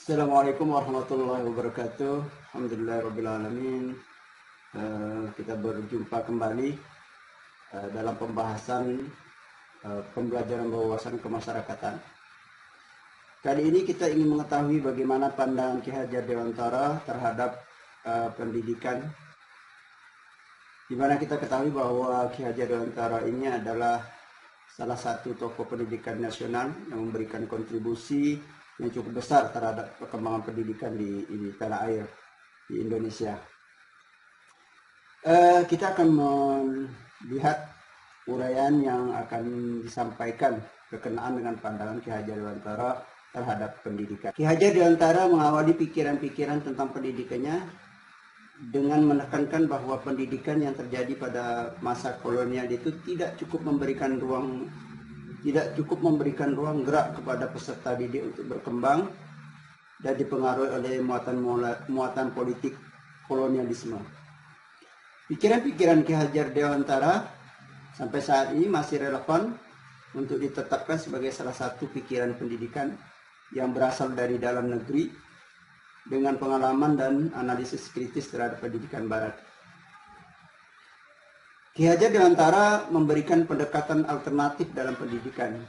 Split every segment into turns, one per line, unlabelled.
Assalamualaikum warahmatullahi wabarakatuh. Alhamdulillahirrabbilalamin. Kita berjumpa kembali dalam pembahasan pembelajaran wawasan kemasyarakatan. Kali ini kita ingin mengetahui bagaimana pandangan Ki Hajar Dewantara terhadap pendidikan, di mana kita ketahui bahwa Ki Hajar Dewantara ini adalah salah satu tokoh pendidikan nasional yang memberikan kontribusi yang cukup besar terhadap perkembangan pendidikan di tanah air di Indonesia. Kita akan melihat uraian yang akan disampaikan berkenaan dengan pandangan Ki Hajar Dewantara terhadap pendidikan. Ki Hajar Dewantara mengawali pikiran-pikiran tentang pendidikannya dengan menekankan bahwa pendidikan yang terjadi pada masa kolonial itu tidak cukup memberikan ruang gerak kepada peserta didik untuk berkembang dan dipengaruhi oleh muatan politik kolonialisme. Pikiran-pikiran Ki Hajar Dewantara sampai saat ini masih relevan untuk ditetapkan sebagai salah satu pikiran pendidikan yang berasal dari dalam negeri dengan pengalaman dan analisis kritis terhadap pendidikan Barat. Ki Hajar Dewantara memberikan pendekatan alternatif dalam pendidikan.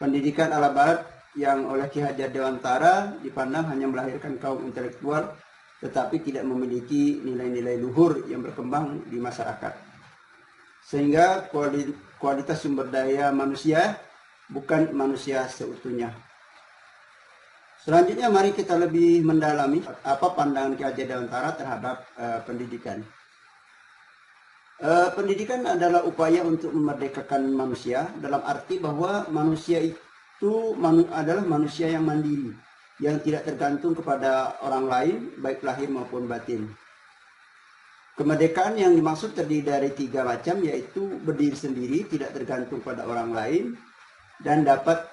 Pendidikan ala Barat yang oleh Ki Hajar Dewantara dipandang hanya melahirkan kaum intelektual, tetapi tidak memiliki nilai-nilai luhur yang berkembang di masyarakat. Sehingga kualitas sumber daya manusia bukan manusia seutuhnya. Selanjutnya mari kita lebih mendalami apa pandangan Ki Hajar Dewantara terhadap pendidikan. Pendidikan adalah upaya untuk memerdekakan manusia, dalam arti bahwa manusia itu adalah manusia yang mandiri, yang tidak tergantung kepada orang lain, baik lahir maupun batin. Kemerdekaan yang dimaksud terdiri dari 3 macam, yaitu berdiri sendiri, tidak tergantung pada orang lain, dan dapat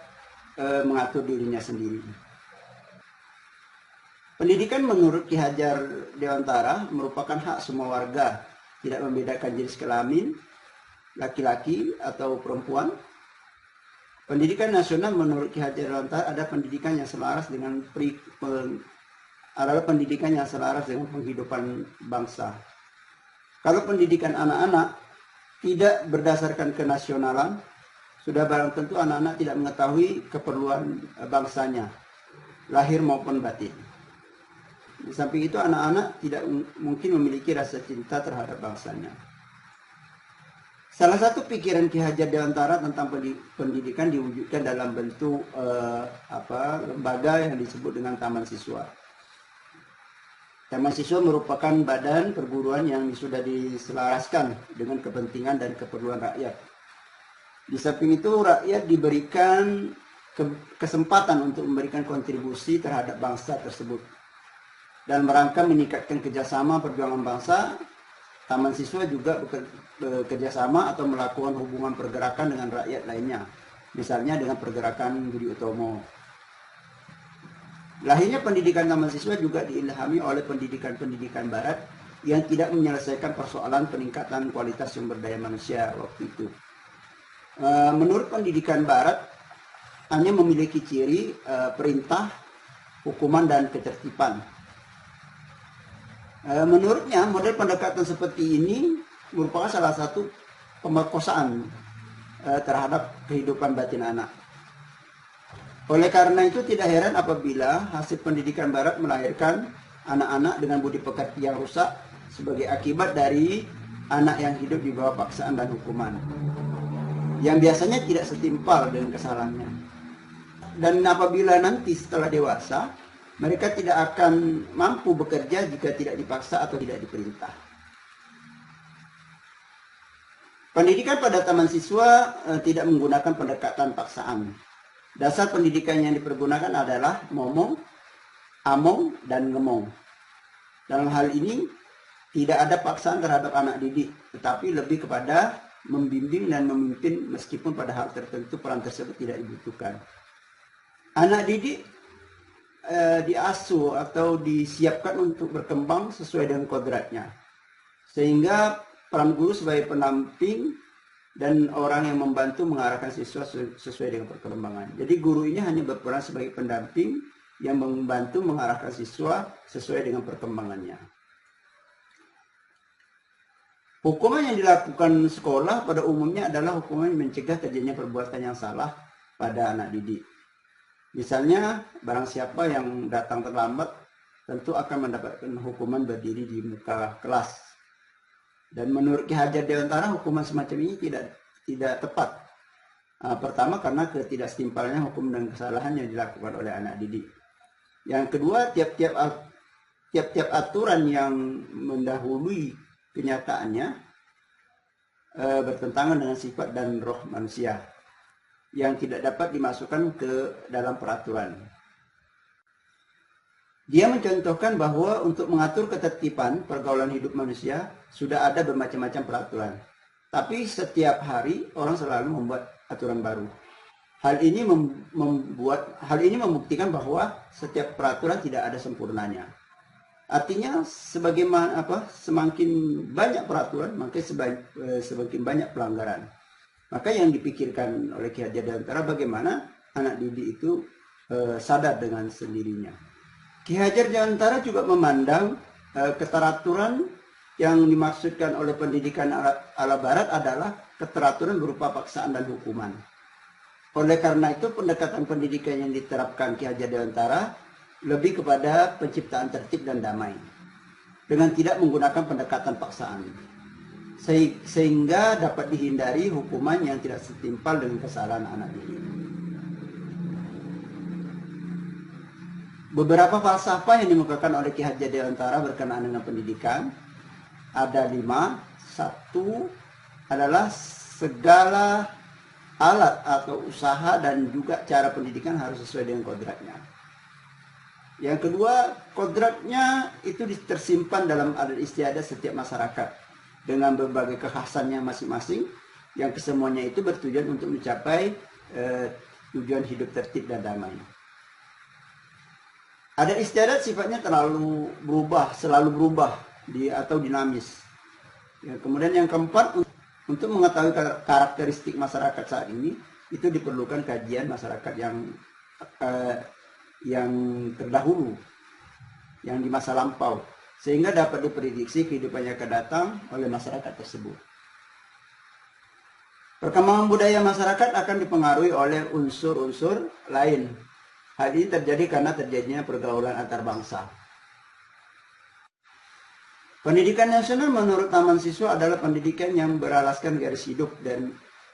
mengatur dirinya sendiri. Pendidikan menurut Ki Hajar Dewantara merupakan hak semua warga, tidak membedakan jenis kelamin, laki-laki atau perempuan. Pendidikan nasional menurut Ki Hajar Dewantara ada pendidikan yang selaras dengan penghidupan bangsa. Kalau pendidikan anak-anak tidak berdasarkan kenasionalan, sudah barang tentu anak-anak tidak mengetahui keperluan bangsanya, lahir maupun batin. Di samping itu anak-anak tidak mungkin memiliki rasa cinta terhadap bangsanya. Salah satu pikiran Ki Hajar Dewantara tentang pendidikan diwujudkan dalam bentuk lembaga yang disebut dengan Taman Siswa. Taman Siswa merupakan badan perguruan yang sudah diselaraskan dengan kepentingan dan keperluan rakyat. Di samping itu rakyat diberikan kesempatan untuk memberikan kontribusi terhadap bangsa tersebut. Dan merangka meningkatkan kerjasama perjuangan bangsa, Taman Siswa juga bekerjasama atau melakukan hubungan pergerakan dengan rakyat lainnya, misalnya dengan pergerakan Budi Utomo. Lahirnya pendidikan Taman Siswa juga diilhami oleh pendidikan Barat yang tidak menyelesaikan persoalan peningkatan kualitas sumber daya manusia waktu itu. Menurut pendidikan Barat, hanya memiliki ciri perintah, hukuman, dan ketertiban. Menurutnya model pendekatan seperti ini merupakan salah satu pemerkosaan terhadap kehidupan batin anak. Oleh karena itu tidak heran apabila hasil pendidikan Barat melahirkan anak-anak dengan budi pekerti yang rusak sebagai akibat dari anak yang hidup di bawah paksaan dan hukuman, yang biasanya tidak setimpal dengan kesalahannya. Dan apabila nanti setelah dewasa, mereka tidak akan mampu bekerja jika tidak dipaksa atau tidak diperintah. Pendidikan pada Taman Siswa tidak menggunakan pendekatan paksaan. Dasar pendidikan yang dipergunakan adalah momong, among, dan ngemong. Dalam hal ini tidak ada paksaan terhadap anak didik, tetapi lebih kepada membimbing dan memimpin meskipun pada hal tertentu peran tersebut tidak dibutuhkan. Anak didik diasuh atau disiapkan untuk berkembang sesuai dengan kodratnya, sehingga peran guru sebagai pendamping dan orang yang membantu mengarahkan siswa sesuai dengan perkembangan. Jadi guru ini hanya berperan sebagai pendamping yang membantu mengarahkan siswa sesuai dengan perkembangannya. Hukuman yang dilakukan sekolah pada umumnya adalah hukuman mencegah terjadinya perbuatan yang salah pada anak didik. Misalnya, barang siapa yang datang terlambat tentu akan mendapatkan hukuman berdiri di muka kelas. Dan menurut Ki Hajar Dewantara, hukuman semacam ini tidak tepat. Pertama, karena ketidaksetimpalannya hukum dan kesalahan yang dilakukan oleh anak didik. Yang kedua, tiap-tiap aturan yang mendahului kenyataannya bertentangan dengan sifat dan roh manusia yang tidak dapat dimasukkan ke dalam peraturan. Dia mencontohkan bahwa untuk mengatur ketertiban pergaulan hidup manusia sudah ada bermacam-macam peraturan. Tapi setiap hari orang selalu membuat aturan baru. Hal ini membuktikan bahwa setiap peraturan tidak ada sempurnanya. Artinya semakin banyak peraturan, maka semakin banyak pelanggaran. Maka yang dipikirkan oleh Ki Hajar Dewantara bagaimana anak didik itu sadar dengan sendirinya. Ki Hajar Dewantara juga memandang keteraturan yang dimaksudkan oleh pendidikan ala barat adalah keteraturan berupa paksaan dan hukuman. Oleh karena itu, pendekatan pendidikan yang diterapkan Ki Hajar Dewantara lebih kepada penciptaan tertib dan damai, dengan tidak menggunakan pendekatan paksaan, sehingga dapat dihindari hukuman yang tidak setimpal dengan kesalahan anak didik. Beberapa falsafah yang dimukakan oleh Ki Hajar Dewantara berkenaan dengan pendidikan ada 5. 1 adalah segala alat atau usaha dan juga cara pendidikan harus sesuai dengan kodratnya. Yang kedua, kodratnya itu tersimpan dalam adat istiadat setiap masyarakat dengan berbagai kekhasannya masing-masing, yang kesemuanya itu bertujuan untuk mencapai tujuan hidup tertib dan damai. Adat istiadat sifatnya selalu berubah atau dinamis. Ya, kemudian yang keempat, untuk mengetahui karakteristik masyarakat saat ini itu diperlukan kajian masyarakat yang terdahulu, yang di masa lampau, sehingga dapat diprediksi kehidupannya akan datang oleh masyarakat tersebut. Perkembangan budaya masyarakat akan dipengaruhi oleh unsur-unsur lain. Hal ini terjadi karena terjadinya pergaulan antar bangsa. Pendidikan nasional menurut Taman Siswa adalah pendidikan yang beralaskan garis hidup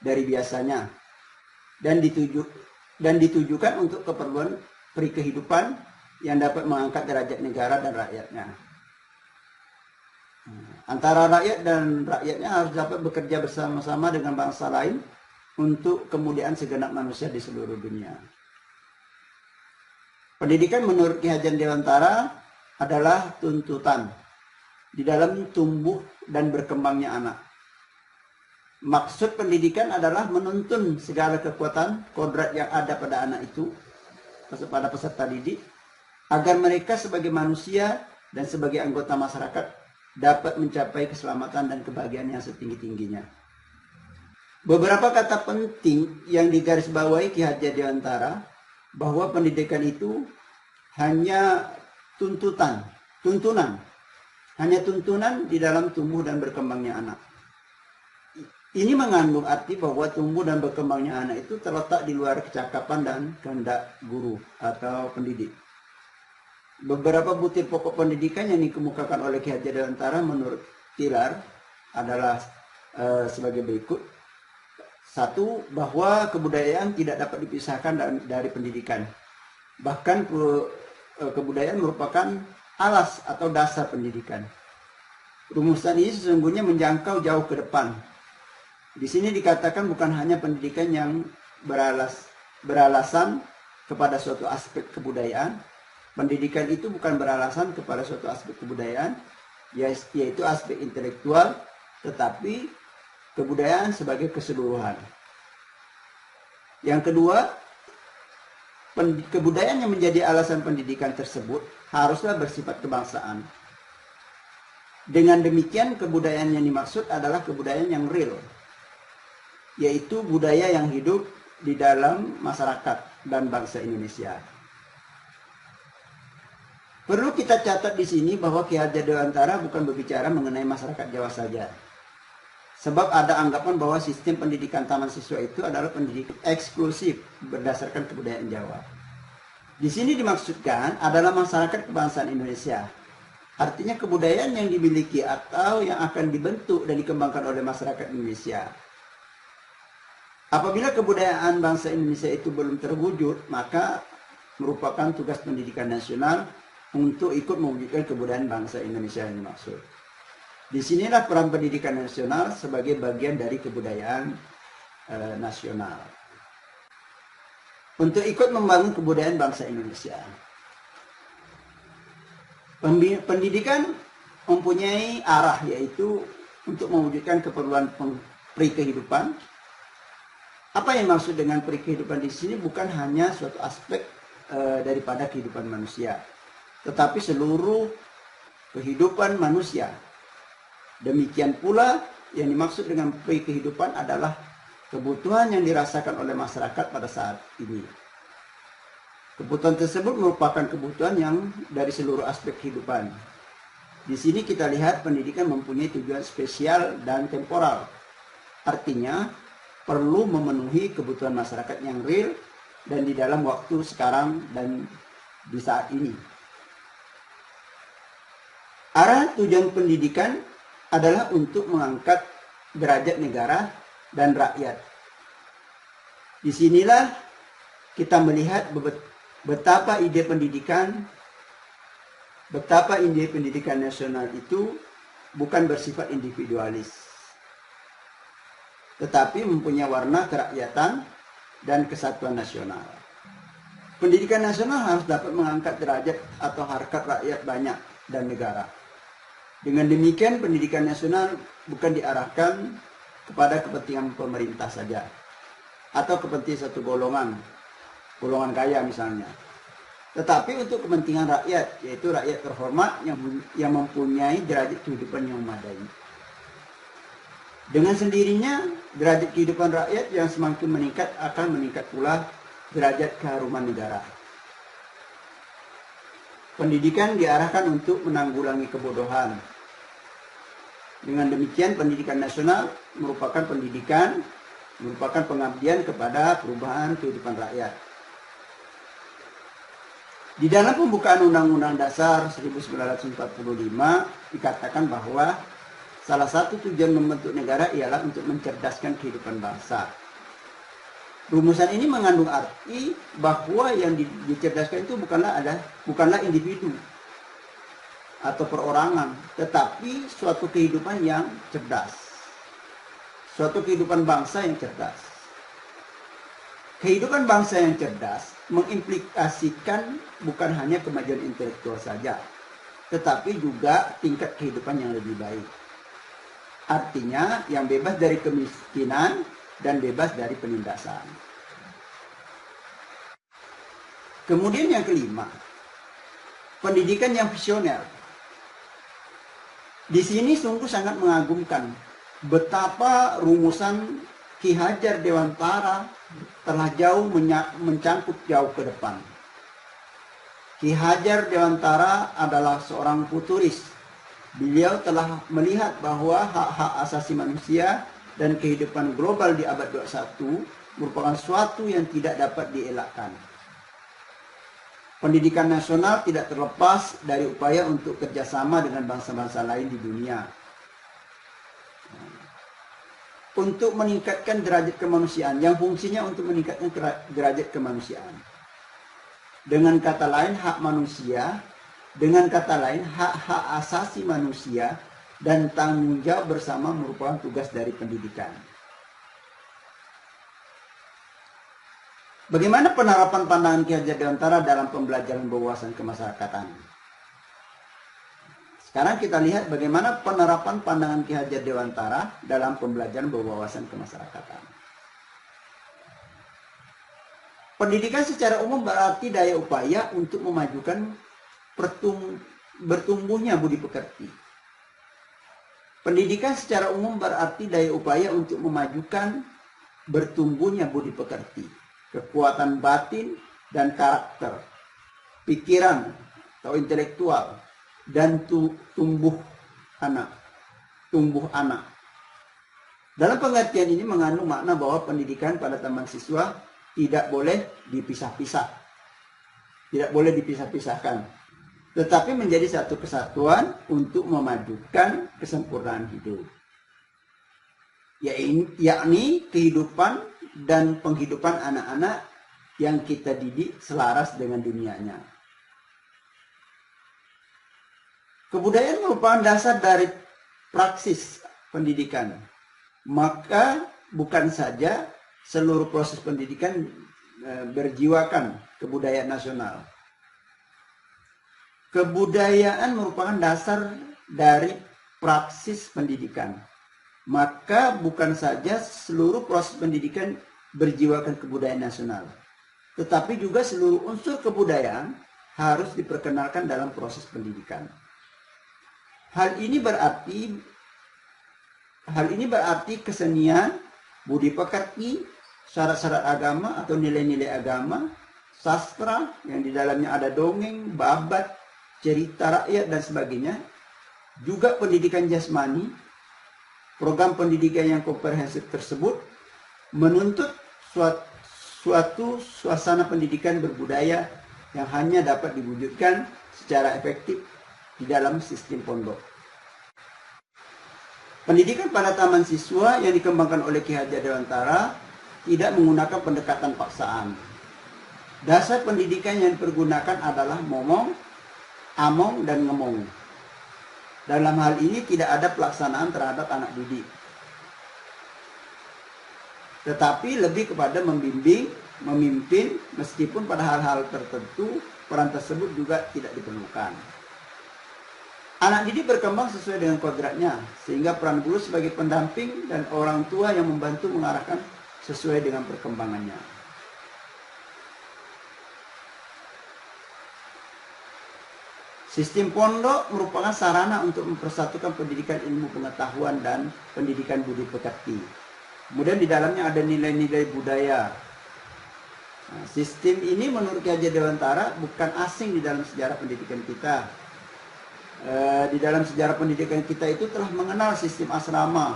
dari biasanya dan ditujukan untuk keperluan kehidupan yang dapat mengangkat derajat negara dan rakyatnya. Antara rakyat dan rakyatnya harus dapat bekerja bersama-sama dengan bangsa lain untuk kemuliaan segenap manusia di seluruh dunia. Pendidikan menurut Ki Hajar Dewantara adalah tuntutan di dalam tumbuh dan berkembangnya anak. Maksud pendidikan adalah menuntun segala kekuatan kodrat yang ada pada anak itu, pada peserta didik, agar mereka sebagai manusia dan sebagai anggota masyarakat dapat mencapai keselamatan dan kebahagiaan yang setinggi-tingginya. Beberapa kata penting yang digarisbawahi Ki Hajar Dewantara, bahwa pendidikan itu hanya tuntunan di dalam tumbuh dan berkembangnya anak. Ini mengandung arti bahwa tumbuh dan berkembangnya anak itu terletak di luar kecakapan dan kehendak guru atau pendidik. Beberapa butir pokok pendidikan yang dikemukakan oleh Ki Hajar Dewantara menurut Tilar adalah sebagai berikut. 1, bahwa kebudayaan tidak dapat dipisahkan dari pendidikan. Bahkan kebudayaan merupakan alas atau dasar pendidikan. Rumusan ini sesungguhnya menjangkau jauh ke depan. Di sini dikatakan bukan hanya pendidikan yang beralasan kepada suatu aspek kebudayaan. Pendidikan itu bukan beralasan kepada suatu aspek kebudayaan, yaitu aspek intelektual, tetapi kebudayaan sebagai keseluruhan. Yang kedua, kebudayaan yang menjadi alasan pendidikan tersebut haruslah bersifat kebangsaan. Dengan demikian, kebudayaan yang dimaksud adalah kebudayaan yang real, yaitu budaya yang hidup di dalam masyarakat dan bangsa Indonesia. Perlu kita catat di sini bahwa Ki Hajar Dewantara bukan berbicara mengenai masyarakat Jawa saja. Sebab ada anggapan bahwa sistem pendidikan taman siswa itu adalah pendidikan eksklusif berdasarkan kebudayaan Jawa. Di sini dimaksudkan adalah masyarakat kebangsaan Indonesia. Artinya kebudayaan yang dimiliki atau yang akan dibentuk dan dikembangkan oleh masyarakat Indonesia. Apabila kebudayaan bangsa Indonesia itu belum terwujud, maka merupakan tugas pendidikan nasional untuk ikut mewujudkan kebudayaan bangsa Indonesia yang dimaksud. Disinilah peran pendidikan nasional sebagai bagian dari kebudayaan nasional. Untuk ikut membangun kebudayaan bangsa Indonesia. Pendidikan mempunyai arah, yaitu untuk mewujudkan keperluan peri kehidupan. Apa yang maksud dengan peri kehidupan di sini bukan hanya suatu aspek daripada kehidupan manusia, tetapi seluruh kehidupan manusia. Demikian pula yang dimaksud dengan peri kehidupan adalah kebutuhan yang dirasakan oleh masyarakat pada saat ini. Kebutuhan tersebut merupakan kebutuhan yang dari seluruh aspek kehidupan. Di sini kita lihat pendidikan mempunyai tujuan spesial dan temporal. Artinya perlu memenuhi kebutuhan masyarakat yang real dan di dalam waktu sekarang dan di saat ini. Arah tujuan pendidikan adalah untuk mengangkat derajat negara dan rakyat. Disinilah kita melihat betapa ide pendidikan nasional itu bukan bersifat individualis, tetapi mempunyai warna kerakyatan dan kesatuan nasional. Pendidikan nasional harus dapat mengangkat derajat atau harkat rakyat banyak dan negara. Dengan demikian, pendidikan nasional bukan diarahkan kepada kepentingan pemerintah saja, atau kepentingan satu golongan kaya misalnya. Tetapi untuk kepentingan rakyat, yaitu rakyat terhormat yang mempunyai derajat kehidupan yang memadai. Dengan sendirinya, derajat kehidupan rakyat yang semakin meningkat akan meningkat pula derajat keharuman negara. Pendidikan diarahkan untuk menanggulangi kebodohan. Dengan demikian, pendidikan nasional merupakan pengabdian kepada perubahan kehidupan rakyat. Di dalam pembukaan Undang-Undang Dasar 1945 dikatakan bahwa salah satu tujuan membentuk negara ialah untuk mencerdaskan kehidupan bangsa. Rumusan ini mengandung arti bahwa yang dicerdaskan itu bukanlah individu atau perorangan, tetapi suatu kehidupan yang cerdas. Suatu kehidupan bangsa yang cerdas. Kehidupan bangsa yang cerdas mengimplikasikan bukan hanya kemajuan intelektual saja, tetapi juga tingkat kehidupan yang lebih baik. Artinya yang bebas dari kemiskinan dan bebas dari penindasan. Kemudian yang kelima, pendidikan yang visioner. Di sini sungguh sangat mengagumkan betapa rumusan Ki Hajar Dewantara telah mencangkup jauh ke depan. Ki Hajar Dewantara adalah seorang futuris. Beliau telah melihat bahwa hak-hak asasi manusia dan kehidupan global di abad 21 merupakan suatu yang tidak dapat dielakkan. Pendidikan nasional tidak terlepas dari upaya untuk kerjasama dengan bangsa-bangsa lain di dunia. Untuk meningkatkan derajat kemanusiaan, yang fungsinya untuk meningkatkan derajat kemanusiaan. Dengan kata lain, hak manusia, dengan kata lain, hak-hak asasi manusia dan tanggung jawab bersama merupakan tugas dari pendidikan. Bagaimana penerapan pandangan Ki Hajar Dewantara dalam pembelajaran berwawasan kemasyarakatan? Sekarang kita lihat bagaimana penerapan pandangan Ki Hajar Dewantara dalam pembelajaran berwawasan kemasyarakatan. Pendidikan secara umum berarti daya upaya untuk memajukan bertumbuhnya budi pekerti. Pendidikan secara umum berarti daya upaya untuk memajukan bertumbuhnya budi pekerti, kekuatan batin dan karakter, pikiran, atau intelektual, dan tumbuh anak. Dalam pengertian ini mengandung makna bahwa pendidikan pada taman siswa tidak boleh dipisah-pisah, tidak boleh dipisah-pisahkan, tetapi menjadi satu kesatuan untuk memajukan kesempurnaan hidup, yakni kehidupan dan penghidupan anak-anak yang kita didik selaras dengan dunianya. Kebudayaan merupakan dasar dari praksis pendidikan. Maka bukan saja seluruh proses pendidikan berjiwakan kebudayaan nasional. Kebudayaan merupakan dasar dari praksis pendidikan. Maka bukan saja seluruh proses pendidikan berjiwakan kebudayaan nasional, tetapi juga seluruh unsur kebudayaan harus diperkenalkan dalam proses pendidikan. Hal ini berarti kesenian, budi pekerti, syarat-syarat agama atau nilai-nilai agama, sastra yang di dalamnya ada dongeng, babat, cerita rakyat dan sebagainya, juga pendidikan jasmani. Program pendidikan yang komprehensif tersebut menuntut suatu suasana pendidikan berbudaya yang hanya dapat diwujudkan secara efektif di dalam sistem pondok. Pendidikan pada taman siswa yang dikembangkan oleh Ki Hajar Dewantara tidak menggunakan pendekatan paksaan. Dasar pendidikan yang dipergunakan adalah momong, among, dan ngemong. Dalam hal ini tidak ada pelaksanaan terhadap anak didik, tetapi lebih kepada membimbing, memimpin, meskipun pada hal-hal tertentu peran tersebut juga tidak diperlukan. Anak didik berkembang sesuai dengan kodratnya, sehingga peran guru sebagai pendamping dan orang tua yang membantu mengarahkan sesuai dengan perkembangannya. Sistem pondok merupakan sarana untuk mempersatukan pendidikan ilmu pengetahuan dan pendidikan budi pekerti. Kemudian di dalamnya ada nilai-nilai budaya. Nah, sistem ini menurut Ki Hajar Dewantara bukan asing di dalam sejarah pendidikan kita. Di dalam sejarah pendidikan kita itu telah mengenal sistem asrama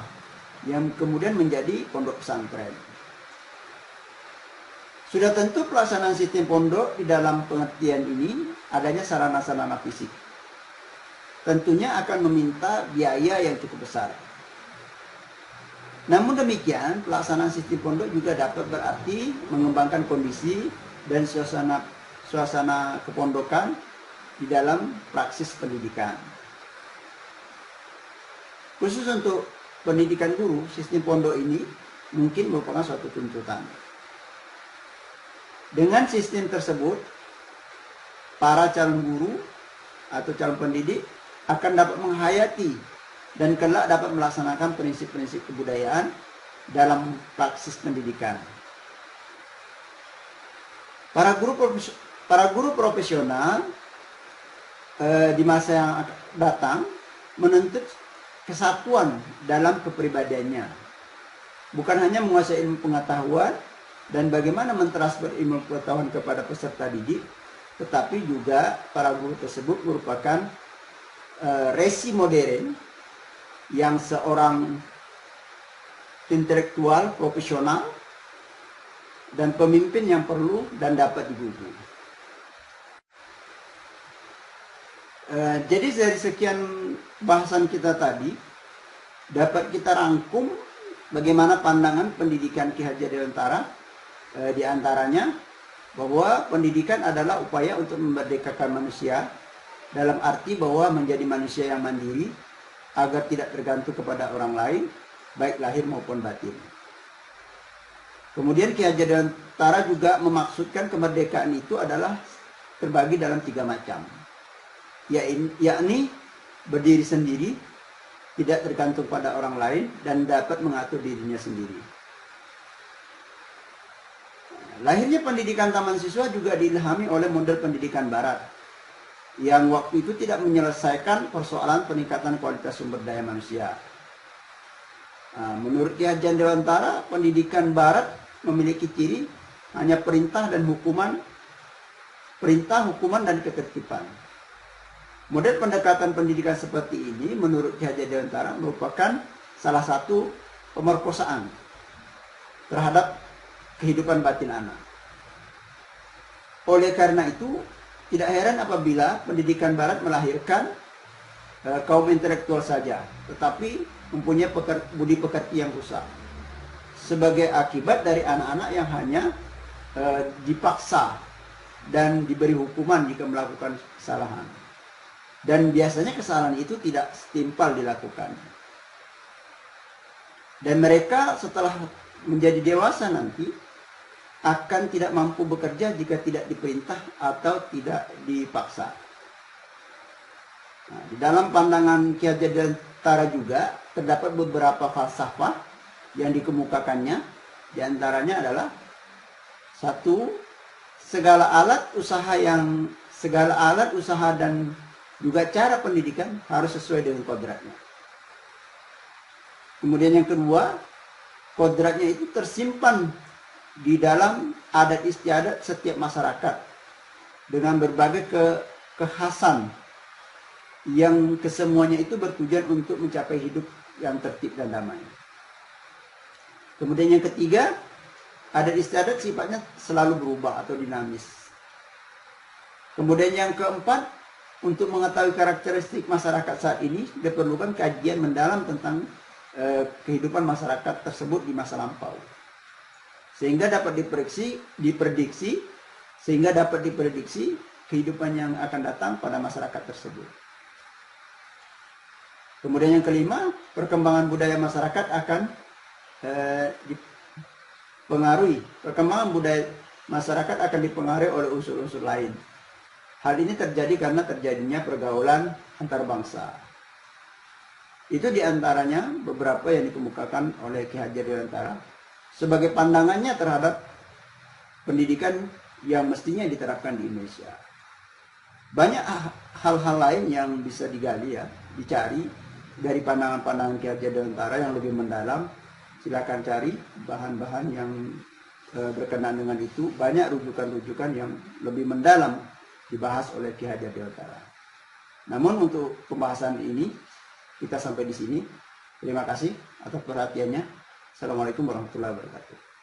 yang kemudian menjadi pondok pesantren. Sudah tentu pelaksanaan sistem pondok di dalam pengertian ini adanya sarana-sarana fisik. Tentunya akan meminta biaya yang cukup besar. Namun demikian, pelaksanaan sistem pondok juga dapat berarti mengembangkan kondisi dan suasana kepondokan di dalam praksis pendidikan. Khusus untuk pendidikan guru, sistem pondok ini mungkin merupakan suatu tuntutan. Dengan sistem tersebut, para calon guru atau calon pendidik akan dapat menghayati dan kelak dapat melaksanakan prinsip-prinsip kebudayaan dalam praksis pendidikan. Para guru profesional di masa yang akan datang menuntut kesatuan dalam kepribadiannya, bukan hanya menguasai ilmu pengetahuan dan bagaimana mentransfer ilmu pengetahuan kepada peserta didik, tetapi juga para guru tersebut merupakan resi modern yang seorang intelektual profesional dan pemimpin yang perlu dan dapat digugu. Jadi dari sekian bahasan kita tadi dapat kita rangkum bagaimana pandangan pendidikan Ki Hajar Dewantara, di antaranya bahwa pendidikan adalah upaya untuk memerdekakan manusia dalam arti bahwa menjadi manusia yang mandiri agar tidak tergantung kepada orang lain baik lahir maupun batin. Kemudian Ki Hajar Dewantara juga memaksudkan kemerdekaan itu adalah terbagi dalam 3 macam, yakni berdiri sendiri, tidak tergantung pada orang lain, dan dapat mengatur dirinya sendiri. Lahirnya pendidikan taman siswa juga diilhami oleh model pendidikan barat yang waktu itu tidak menyelesaikan persoalan peningkatan kualitas sumber daya manusia. Menurut Ki Hajar Dewantara, pendidikan barat memiliki ciri hanya perintah, hukuman dan ketertiban. Model pendekatan pendidikan seperti ini menurut Ki Hajar Dewantara merupakan salah satu pemerkosaan terhadap kehidupan batin anak. Oleh karena itu, tidak heran apabila pendidikan barat melahirkan kaum intelektual saja, tetapi mempunyai budi pekerti yang rusak. Sebagai akibat dari anak-anak yang hanya dipaksa dan diberi hukuman jika melakukan kesalahan. Dan biasanya kesalahan itu tidak setimpal dilakukan. Dan mereka setelah menjadi dewasa nanti akan tidak mampu bekerja jika tidak diperintah atau tidak dipaksa. Nah, di dalam pandangan Ki Hajar Dewantara juga terdapat beberapa falsafah yang dikemukakannya. Di antaranya adalah satu, segala alat usaha dan juga cara pendidikan harus sesuai dengan kodratnya. Kemudian yang kedua, kodratnya itu tersimpan di dalam adat istiadat setiap masyarakat dengan berbagai kekhasan yang kesemuanya itu bertujuan untuk mencapai hidup yang tertib dan damai. Kemudian yang ketiga, adat istiadat sifatnya selalu berubah atau dinamis. Kemudian yang keempat, untuk mengetahui karakteristik masyarakat saat ini diperlukan kajian mendalam tentang kehidupan masyarakat tersebut di masa lampau, sehingga dapat diprediksi kehidupan yang akan datang pada masyarakat tersebut. Kemudian yang kelima, perkembangan budaya masyarakat akan dipengaruhi oleh unsur-unsur lain. Hal ini terjadi karena terjadinya pergaulan antar bangsa. Itu diantaranya beberapa yang dikemukakan oleh Ki Hajar Dewantara sebagai pandangannya terhadap pendidikan yang mestinya diterapkan di Indonesia. Banyak hal-hal lain yang bisa digali ya, dicari dari pandangan-pandangan Ki Hajar Dewantara yang lebih mendalam. Silakan cari bahan-bahan yang berkenaan dengan itu. Banyak rujukan-rujukan yang lebih mendalam dibahas oleh Ki Hajar Dewantara. Namun untuk pembahasan ini kita sampai di sini. Terima kasih atas perhatiannya. Assalamualaikum warahmatullahi wabarakatuh.